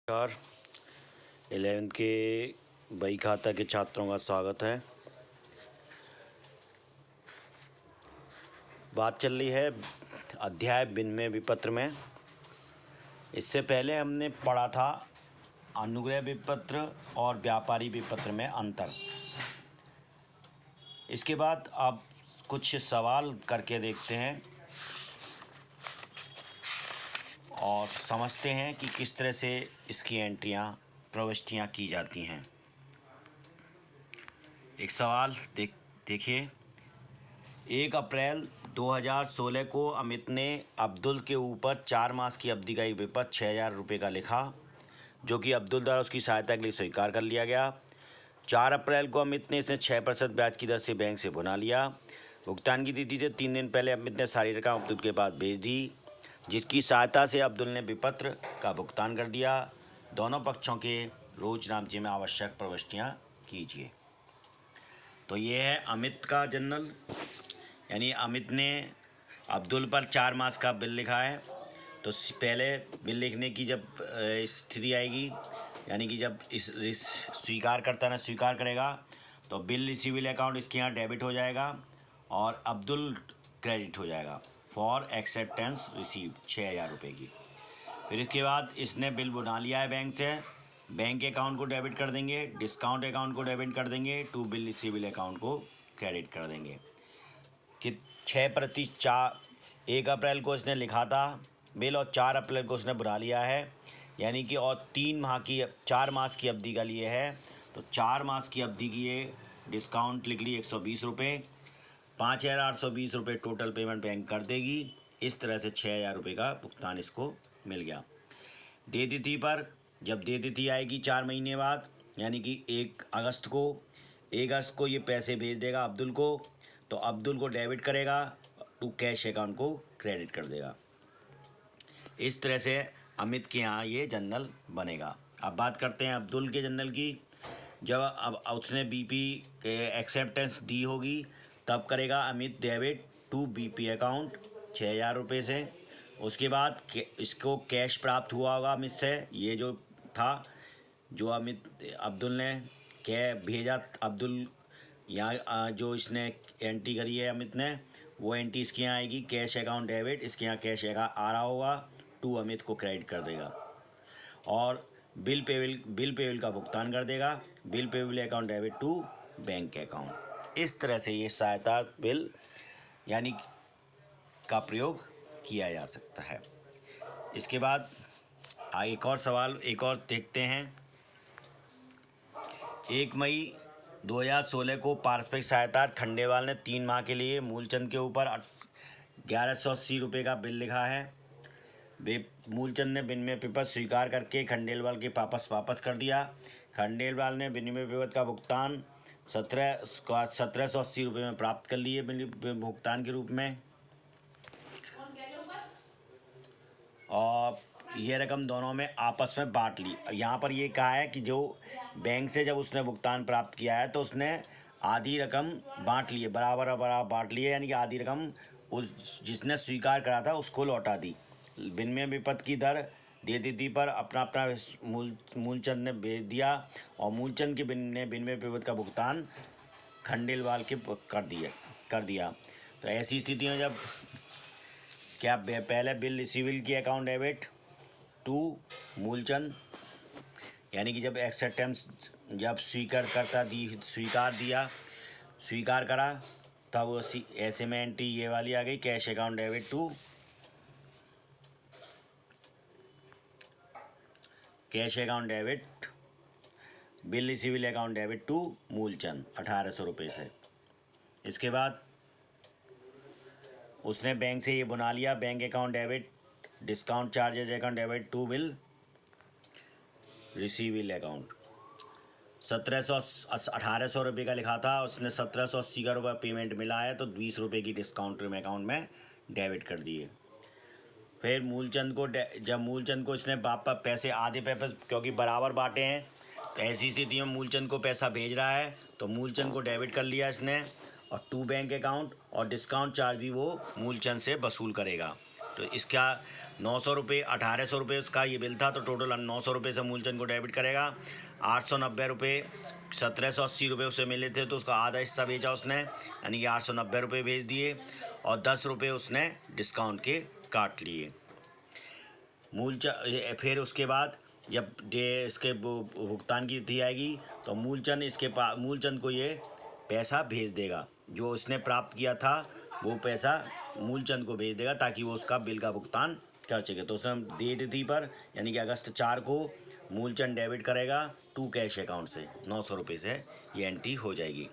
नमस्कार। 11th के बही खाता के छात्रों का स्वागत है। बात चल रही है अध्याय विनिमय विपत्र में। इससे पहले हमने पढ़ा था अनुग्रह विपत्र और व्यापारी विपत्र में अंतर। इसके बाद अब कुछ सवाल करके देखते हैं और समझते हैं कि किस तरह से इसकी एंट्रियां प्रविष्टियां की जाती हैं। एक सवाल देखिए। 1 अप्रैल 2016 को अमित ने अब्दुल के ऊपर 4 मास की अवधि का एक विपत्र 6,000 रुपये का लिखा, जो कि अब्दुल द्वारा उसकी सहायता के लिए स्वीकार कर लिया गया। 4 अप्रैल को अमित ने इसे 6% ब्याज की दर से बैंक से भुना लिया। भुगतान की तिथि से 3 दिन पहले अमित ने सारी रकम अब्दुल के पास भेज दी, जिसकी सहायता से अब्दुल ने विपत्र का भुगतान कर दिया। दोनों पक्षों के रोजनामचे में आवश्यक प्रविष्टियाँ कीजिए। तो ये है अमित का जर्नल, यानी अमित ने अब्दुल पर 4 मास का बिल लिखा है। तो पहले बिल लिखने की जब स्थिति आएगी, यानी कि जब इस स्वीकारकर्ता ने स्वीकार करेगा, तो बिल रिसीवेबल अकाउंट इसके यहाँ डेबिट हो जाएगा और अब्दुल क्रेडिट हो जाएगा फॉर एक्सेप्टेंस रिसीव 6,000 रुपये की। फिर इसके बाद इसने बिल बना लिया है बैंक से, बैंक अकाउंट को डेबिट कर देंगे, डिस्काउंट अकाउंट को डेबिट कर देंगे, टू बिल रिसीवेबल अकाउंट को क्रेडिट कर देंगे। कि 1 अप्रैल को इसने लिखा था बिल और 4 अप्रैल को उसने बना लिया है, यानी कि और 4 मास की अवधि का लिए है। तो 4 मास की अवधि की ये डिस्काउंट लिख ली 120 रुपये, 5,820 रुपये टोटल पेमेंट बैंक कर देगी। इस तरह से 6,000 रुपये का भुगतान इसको मिल गया। दे तिथि पर जब दे तिथि आएगी 4 महीने बाद, यानी कि 1 अगस्त को ये पैसे भेज देगा अब्दुल को, तो अब्दुल को डेबिट करेगा, टू कैश अकाउंट को क्रेडिट कर देगा। इस तरह से अमित के यहाँ ये जर्नल बनेगा। अब बात करते हैं अब्दुल के जर्नल की। जब अब उसने बीपी के एक्सेप्टेंस दी होगी, तब करेगा Amit debit to BP account 6,000 रुपये से। उसके बाद इसको कैश प्राप्त हुआ होगा अमित से, ये जो था, जो अब्दुल ने भेजा अब्दुल यहाँ, जो इसने एंट्री करी है अमित ने, वो एंट्री इसके यहाँ आएगी कैश अकाउंट डेबिट, इसके यहाँ कैश अकाउंट आ रहा होगा, टू अमित को क्रेडिट कर देगा और बिल पेबल का भुगतान कर देगा, bill payable account debit to bank account. इस तरह से ये सहायता बिल यानी का प्रयोग किया जा सकता है। इसके बाद एक और सवाल देखते हैं। 1 मई 2016 को पारस्परिक सहायता खंडेलवाल ने 3 माह के लिए मूलचंद के ऊपर 1,180 रुपये का बिल लिखा है। मूलचंद ने विनिमय विपत्र स्वीकार करके खंडेलवाल के वापस कर दिया। खंडेलवाल ने विनिमय विपत्र का भुगतान 1,780 रुपये में प्राप्त कर लिए भुगतान के रूप में, और ये रकम दोनों में आपस में बांट ली। यहाँ पर ये कहा है कि जो बैंक से जब उसने भुगतान प्राप्त किया है, तो उसने आधी रकम बांट ली है, बराबर बांट ली है, यानी कि आधी रकम उस जिसने स्वीकार करा था उसको लौटा दी। विनिमय विपत्र की दर दे तिथि पर अपना मूलचंद ने भेज दिया और मूलचंद के विनिमय विपत्र का भुगतान खंडेलवाल के कर दिया। तो ऐसी स्थिति में जब क्या पहले बिल रिसीवेबल की अकाउंट डेबिट टू मूलचंद, यानी कि जब एक्सेप्टेंस जब स्वीकार करा, तब ऐसे में एंट्री ये वाली आ गई, cash account debit to cash account debit bill receivable account debit to Moolchand 1,800 रुपये से। इसके बाद उसने बैंक से ये बना लिया, bank account debit discount charges account debit to bill receivable account. 1,800 रुपये का लिखा था, उसने 1,780 का रुपये पेमेंट मिला है, तो 20 रुपये की डिस्काउंट अकाउंट में डेबिट कर दिए। फिर जब मूलचंद को इसने पैसे आधे क्योंकि बराबर बांटे हैं, तो ऐसी स्थिति में मूलचंद को पैसा भेज रहा है, तो मूलचंद को डेबिट कर लिया इसने और टू बैंक अकाउंट, और डिस्काउंट चार्ज भी वो मूलचंद से वसूल करेगा। तो इसका ₹900 ₹1800 उसका ये बिल था, तो टोटल ₹900 से मूलचंद को डेबिट करेगा। ₹890 ₹1780 उसे मिले थे, तो उसका आधा हिस्सा बेचा उसने, यानी कि ₹890 भेज दिए, और ₹10 उसने डिस्काउंट के काट लिए। फिर उसके बाद जब इसके भुगतान की तिथि आएगी, तो मूलचंद को ये पैसा भेज देगा, जो उसने प्राप्त किया था वो पैसा मूलचंद को भेज देगा, ताकि वो उसका बिल का भुगतान कर सके। तो उसने दे तिथि पर, यानी कि अगस्त 4 को मूलचंद डेबिट करेगा टू कैश अकाउंट से ₹900 से, ये एंट्री हो जाएगी।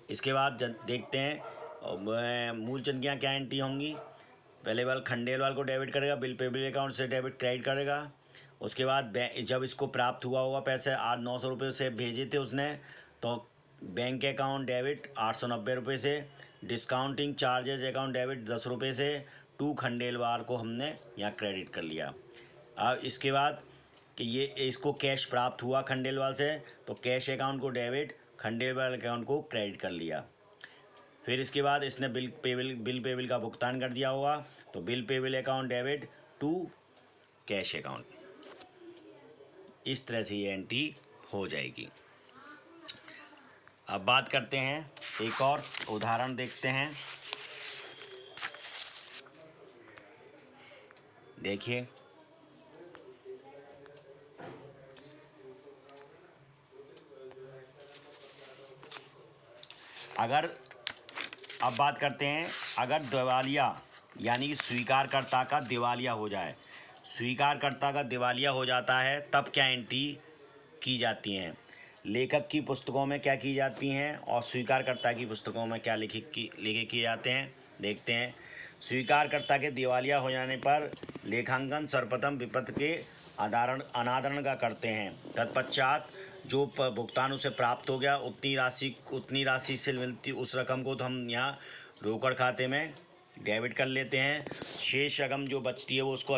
इसके बाद देखते हैं मूलचंद की यहाँ क्या एंट्री होंगी। पहले वाल खंडेलवाल को डेबिट करेगा, बिल पेबल अकाउंट से डेबिट क्रेडिट करेगा। उसके बाद जब इसको प्राप्त हुआ होगा पैसे, 800-900 से भेजे थे उसने, तो बैंक अकाउंट डेबिट ₹890 से, डिस्काउंटिंग चार्जेज अकाउंट डेबिट ₹10 से, टू खंडेलवाल को हमने यहाँ क्रेडिट कर लिया। अब इसके बाद कि ये इसको कैश प्राप्त हुआ खंडेलवाल से, तो कैश अकाउंट को डेबिट, खंडेलवाल अकाउंट को क्रेडिट कर लिया। फिर इसके बाद इसने बिल पेबल का भुगतान कर दिया होगा, तो bill payable account debit to cash account. इस तरह से ये एंट्री हो जाएगी। अब बात करते हैं, एक और उदाहरण देखते हैं। देखिए, अब बात करते हैं, अगर दिवालिया यानी कि स्वीकारकर्ता का दिवालिया हो जाए, स्वीकारकर्ता का दिवालिया हो जाता है, तब क्या एंट्री की जाती हैं। लेखक की पुस्तकों में क्या की जाती हैं और स्वीकारकर्ता की पुस्तकों में क्या लिखे किए जाते हैं, देखते हैं। स्वीकारकर्ता के दिवालिया हो जाने पर लेखांकन सर्वप्रथम विपत्र के अनादरण का करते हैं। तत्पश्चात जो भुगतान उसे प्राप्त हो गया, उतनी राशि से मिलती उस रकम को तो हम यहाँ रोकड़ खाते में डेबिट कर लेते हैं। शेष रकम जो बचती है वो उसको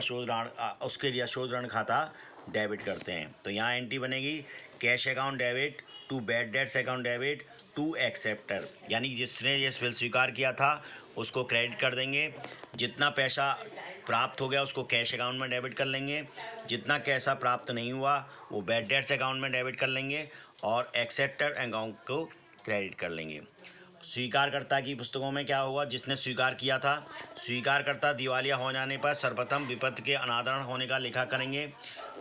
उसके लिए अशोधन खाता डेबिट करते हैं। तो यहाँ एंट्री बनेगी, cash account debit to bad debts account debit to acceptor, यानी जिसने ये बिल स्वीकार किया था उसको क्रेडिट कर देंगे। जितना पैसा प्राप्त हो गया उसको कैश अकाउंट में डेबिट कर लेंगे, जितना कैसा प्राप्त नहीं हुआ वो बैड डेट्स अकाउंट में डेबिट कर लेंगे, और एक्सेप्टर अकाउंट को क्रेडिट कर लेंगे। स्वीकारकर्ता की पुस्तकों में क्या होगा, जिसने स्वीकार किया था, स्वीकारकर्ता दिवालिया हो जाने पर सर्वप्रथम विपत्र के अनादरण होने का लेखा करेंगे।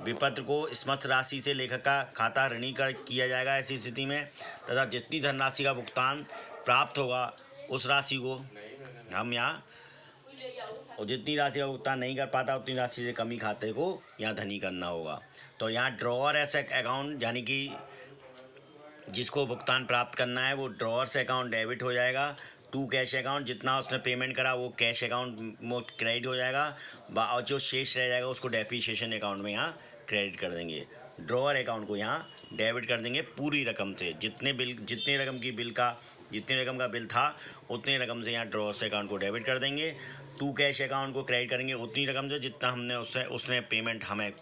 विपत्र को समस्त राशि से लेखक का खाता ऋणी कर किया जाएगा ऐसी स्थिति में, तथा जितनी धनराशि का भुगतान प्राप्त होगा उस राशि को हम यहाँ, और जितनी राशि का भुगतान नहीं कर पाता उतनी राशि से कमी खाते को यहाँ धनी करना होगा। तो यहाँ ड्रॉअर ऐसे अकाउंट, यानी कि जिसको भुगतान प्राप्त करना है वो ड्रॉअर से अकाउंट डेबिट हो जाएगा टू कैश अकाउंट, जितना उसने पेमेंट करा वो कैश अकाउंट में क्रेडिट हो जाएगा, और जो शेष रह जाएगा उसको डेप्रिसिएशन अकाउंट में यहाँ क्रेडिट कर देंगे। ड्रॉअर अकाउंट को यहाँ डेबिट कर देंगे पूरी रकम से, जितने रकम का बिल था उतनी रकम से यहाँ ड्रॉअर से अकाउंट को डेबिट कर देंगे। टू कैश अकाउंट को क्रेडिट करेंगे उतनी रकम से जितना हमने उसने पेमेंट हमें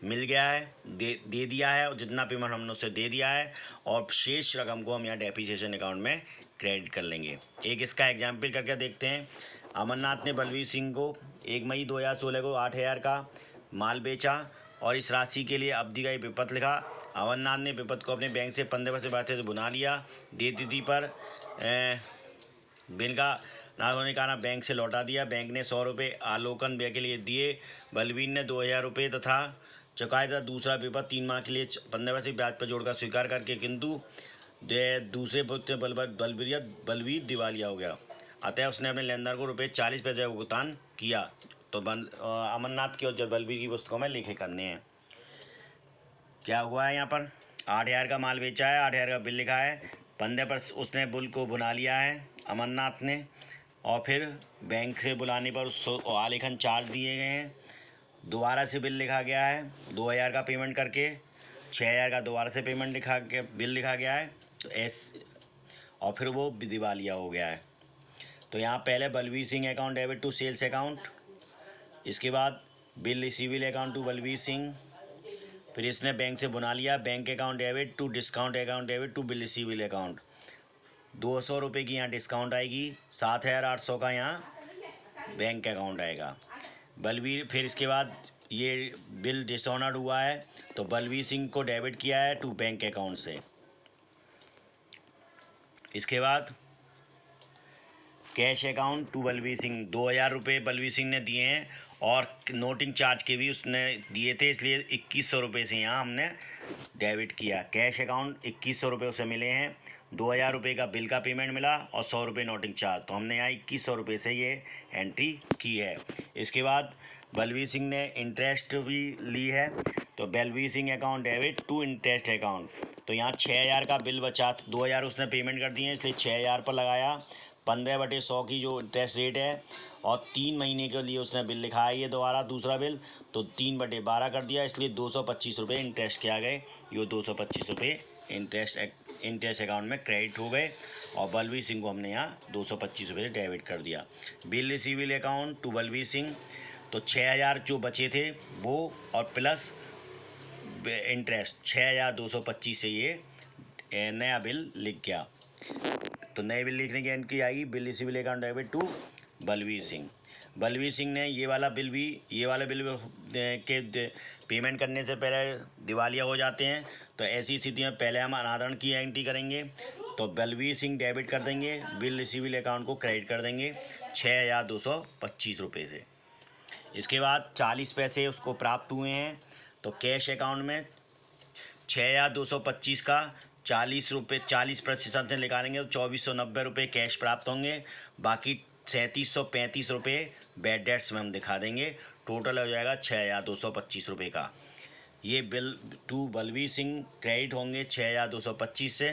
मिल गया है, दे दिया है, और जितना पेमेंट हमने उससे दे दिया है, और शेष रकम को हम यहाँ डेप्रिसिएशन अकाउंट में क्रेडिट कर लेंगे। एक इसका एग्जाम्पल करके देखते हैं। अमरनाथ ने बलवीर सिंह को 1 मई 2016 को 8,000 का माल बेचा और इस राशि के लिए अवधि का विपत्र लिखा। अमरनाथ ने विपत्र को अपने बैंक से 15% ब्याज से बुना लिया। दे तिथि पर बिल का ना होने के कारण बैंक से लौटा दिया। बैंक ने ₹100 आलोकन व्यय के लिए दिए। बलवीर ने ₹2,000 तथा चुकाया था। दूसरा पेपर 3 माह के लिए 15% ब्याज पर जोड़कर स्वीकार करके, किंतु दूसरे पुत्र बलवीर दिवालिया हो गया, अतः उसने अपने लेनदार को ₹40 का भुगतान किया। तो अमरनाथ की और बलवीर की पुस्तकों में लिखे करने हैं। क्या हुआ है यहाँ पर, 8,000 का माल बेचा है, 8,000 का बिल लिखा है, 15% उसने बिल को बुना लिया है अमरनाथ ने, और फिर बैंक से बुलाने पर उसको आलेखन चार्ज दिए गए हैं। दोबारा से बिल लिखा गया है 2,000 का पेमेंट करके, 6,000 का दोबारा से पेमेंट लिखा के बिल लिखा गया है, तो और फिर वो दिवालिया हो गया है। तो यहाँ पहले Balveer Singh account debit to sales account, इसके बाद bill receivable account to Balveer Singh, फिर इसने बैंक से बुना लिया, bank account debit to discount account debit to bill receivable account. ₹200 की यहाँ डिस्काउंट आएगी, 7,800 का यहाँ बैंक अकाउंट आएगा। बलवीर, फिर इसके बाद ये बिल डिसऑनर्ड हुआ है तो बलवीर सिंह को डेबिट किया है टू बैंक अकाउंट से। इसके बाद cash account to Balveer Singh, 2,000 रुपये बलवीर सिंह ने दिए हैं और नोटिंग चार्ज के भी उसने दिए थे, इसलिए 2,100 रुपये से यहाँ हमने डेबिट किया। कैश अकाउंट 2,100 रुपये उसे मिले हैं, 2,000 रुपये का बिल का पेमेंट मिला और 100 रुपये नोटिंग चार्ज, तो हमने यहाँ 2,100 रुपये से ये एंट्री की है। इसके बाद बलवीर सिंह ने इंटरेस्ट भी ली है, तो Balveer Singh account debit to interest account, तो यहाँ 6,000 का बिल बचा, 2,000 उसने पेमेंट कर दिए हैं इसलिए 6,000 पर लगाया, 15/100 की जो इंटरेस्ट रेट है, और 3 महीने के लिए उसने बिल लिखा है ये दोबारा दूसरा बिल, तो 3/12 कर दिया, इसलिए 225 रुपये इंटरेस्ट के आ गए। ये 225 रुपये इंटरेस्ट अकाउंट में क्रेडिट हो गए और बलवीर सिंह को हमने यहाँ 225 रुपये डेबिट कर दिया। Bill receivable account to Balveer Singh, तो 6,000 जो बचे थे वो और प्लस इंटरेस्ट 6,225 से ये नया बिल लिख गया। तो नए बिल लिखने की एंट्री आएगी, bill receivable account debit to Balveer Singh. Balveer Singh ने ये वाला बिल के पेमेंट करने से पहले दिवालिया हो जाते हैं, तो ऐसी स्थिति में पहले हम अनादरण की एंट्री करेंगे, तो बलवीर सिंह डेबिट कर देंगे, बिल रिसीवेबल अकाउंट को क्रेडिट कर देंगे 6,225 रुपये से। इसके बाद 40 पैसे उसको प्राप्त हुए हैं, तो कैश अकाउंट में 6,225 का 40% से निकालेंगे तो 2,490 रुपये कैश प्राप्त होंगे, बाकी 3,735 रुपये बैड डेट्स में हम दिखा देंगे, टोटल हो जाएगा 6,225 रुपये का। ये bill to Balveer Singh credit होंगे 6,225 से,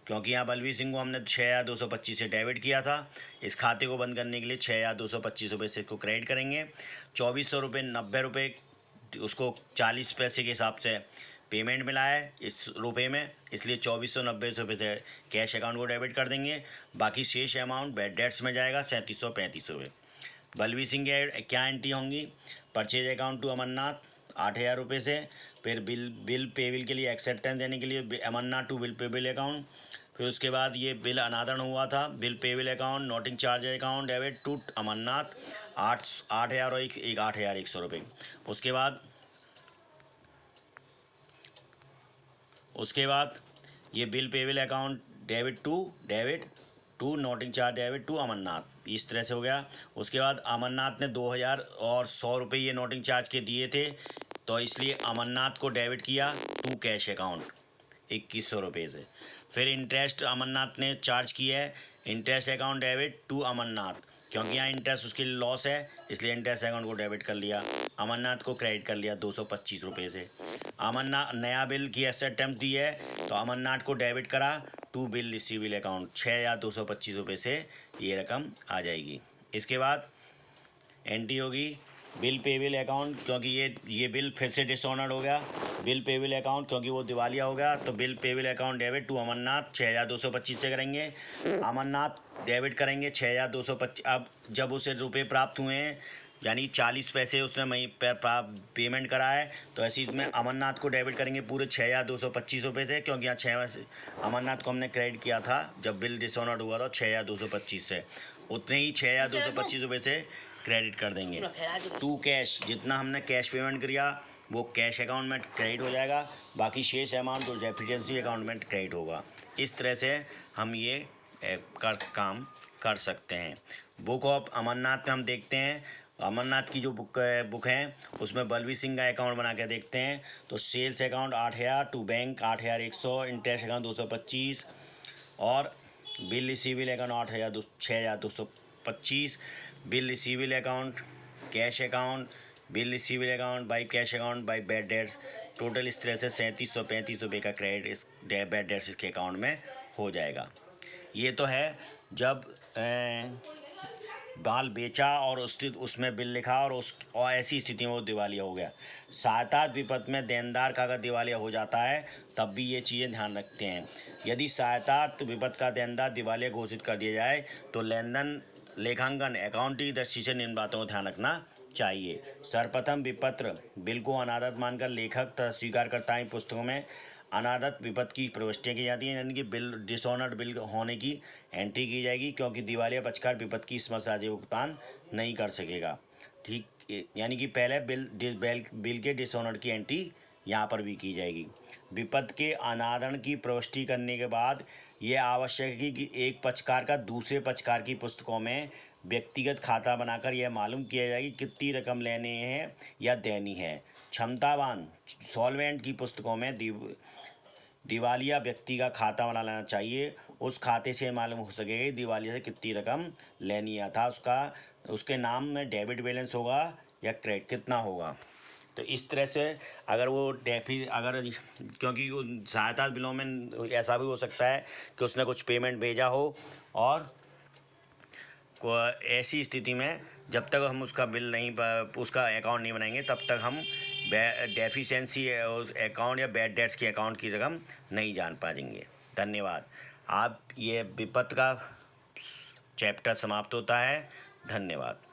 क्योंकि यहाँ बलवीर सिंह को हमने 6,225 से डेबिट किया था। इस खाते को बंद करने के लिए 6,225 रुपये से इसको क्रेडिट करेंगे। 2,490 उसको 40 पैसे के हिसाब से पेमेंट मिला है इस रुपये में, इसलिए 2,490 रुपये से कैश अकाउंट को डेबिट कर देंगे, बाकी शेष अमाउंट बैड डेट्स में जाएगा 3,735 रुपये। बलवीर सिंह के क्या एंट्री होंगी, परचेज अकाउंट टू अमरनाथ 8,000 रुपये से, फिर बिल पेबिल के लिए एक्सेप्टेंस देने के लिए Amarnath to bill payable account, फिर उसके बाद ये बिल अनादरण हुआ था, bill payable account noting charge account debit to Amarnath 8,000 और 8,100 रुपये। उसके बाद ये bill payable account debit to noting charge debit to Amarnath, इस तरह से हो गया। उसके बाद अमरनाथ ने 2,000 और 100 रुपये ये नोटिंग चार्ज के दिए थे, तो इसलिए अमरनाथ को डेबिट किया टू कैश अकाउंट 2,100 रुपये से। फिर इंटरेस्ट अमरनाथ ने चार्ज किया है, interest account debit to Amarnath, क्योंकि यहाँ इंटरेस्ट उसके लिए लॉस है इसलिए इंटरेस्ट अकाउंट को डेबिट कर लिया, अमरनाथ को क्रेडिट कर लिया 225 रुपये से। अमरनाथ नया बिल की एसेट अटेम्प्ट दी है तो अमरनाथ को डेबिट करा टू बिल रिसीवेबल अकाउंट 6,225 रुपये से ये रकम आ जाएगी। इसके बाद एंट्री होगी बिल पेबिल अकाउंट, क्योंकि ये बिल फिर से डिसऑनर्ड हो गया, बिल पेबिल अकाउंट क्योंकि वो दिवालिया हो गया, तो bill payable account debit to Amarnath 6,225 से करेंगे। अमरनाथ डेबिट करेंगे 6,225। अब जब उसे रुपये प्राप्त हुए हैं यानी 40 पैसे उसने पेमेंट करा है, तो ऐसी में अमरनाथ को डेबिट करेंगे पूरे 6,225 रुपये से, क्योंकि यहाँ 6 अमरनाथ को हमने क्रेडिट किया था जब बिल डिसऑनर्ड हुआ था 6,225 से, उतने ही 6,225 रुपये से क्रेडिट कर देंगे टू कैश। जितना हमने कैश पेमेंट किया वो कैश अकाउंट में क्रेडिट हो जाएगा, बाकी शेष अमाउंट जो डेफिशिएंसी अकाउंट में क्रेडिट होगा। इस तरह से हम ये काम कर सकते हैं। बुक ऑफ अमरनाथ में हम देखते हैं, अमरनाथ की जो बुक है उसमें बलवीर सिंह का अकाउंट बना के देखते हैं, तो sales account 8,000 to bank 8,100, interest account 225 और bill receivable account 6,225, bill receivable account cash account, bill receivable account by cash account by bad debts, total इस तरह से 3,735 रुपये का क्रेडिट इस बैड डेट्स इसके अकाउंट में हो जाएगा। ये तो है जब माल बेचा और उसमें बिल लिखा और ऐसी स्थिति में वो दिवालिया हो गया। सहायतार्थ विपत्ति में देनदार का अगर दिवालिया हो जाता है तब भी ये चीज़ें ध्यान रखते हैं। यदि सहायतार्थ विपत्ति का देनदार दिवालिया घोषित कर दिया जाए तो लेनदेन लेखांकन अकाउंटिंग की दृष्टि से इन बातों को ध्यान रखना चाहिए। सर्वप्रथम विपत्र बिल को अनादत मानकर लेखक तथा स्वीकारकर्ता की पुस्तकों में अनादत विपत्ति की प्रविष्टियाँ की जाती हैं, यानी कि बिल डिसऑनर्ड बिल होने की एंट्री की जाएगी, क्योंकि दिवालिया पक्षकार विपत्ति की समस्या भुगतान नहीं कर सकेगा। ठीक, यानी कि पहले बिल के डिसऑनर की एंट्री यहाँ पर भी की जाएगी। विपत्ति के अनादरण की प्रविष्टि करने के बाद यह आवश्यक है कि एक पक्षकार का दूसरे पक्षकार की पुस्तकों में व्यक्तिगत खाता बनाकर यह मालूम किया जाए कि कितनी रकम लेने हैं या देनी है। क्षमतावान सॉल्वेंट की पुस्तकों में दिवालिया व्यक्ति का खाता बना लेना चाहिए। उस खाते से मालूम हो सकेगा कि दिवालिया से कितनी रकम लेनी है, था उसके नाम में डेबिट बैलेंस होगा या क्रेडिट कितना होगा। तो इस तरह से अगर वो क्योंकि वो सहायता बिलों में ऐसा भी हो सकता है कि उसने कुछ पेमेंट भेजा हो और ऐसी स्थिति में जब तक हम उसका उसका अकाउंट नहीं बनाएंगे तब तक हम डेफिशिएंसी अकाउंट या बैड डेट्स के अकाउंट की रकम नहीं जान पाएंगे। धन्यवाद। आप ये विपत्ति का चैप्टर समाप्त होता है। धन्यवाद।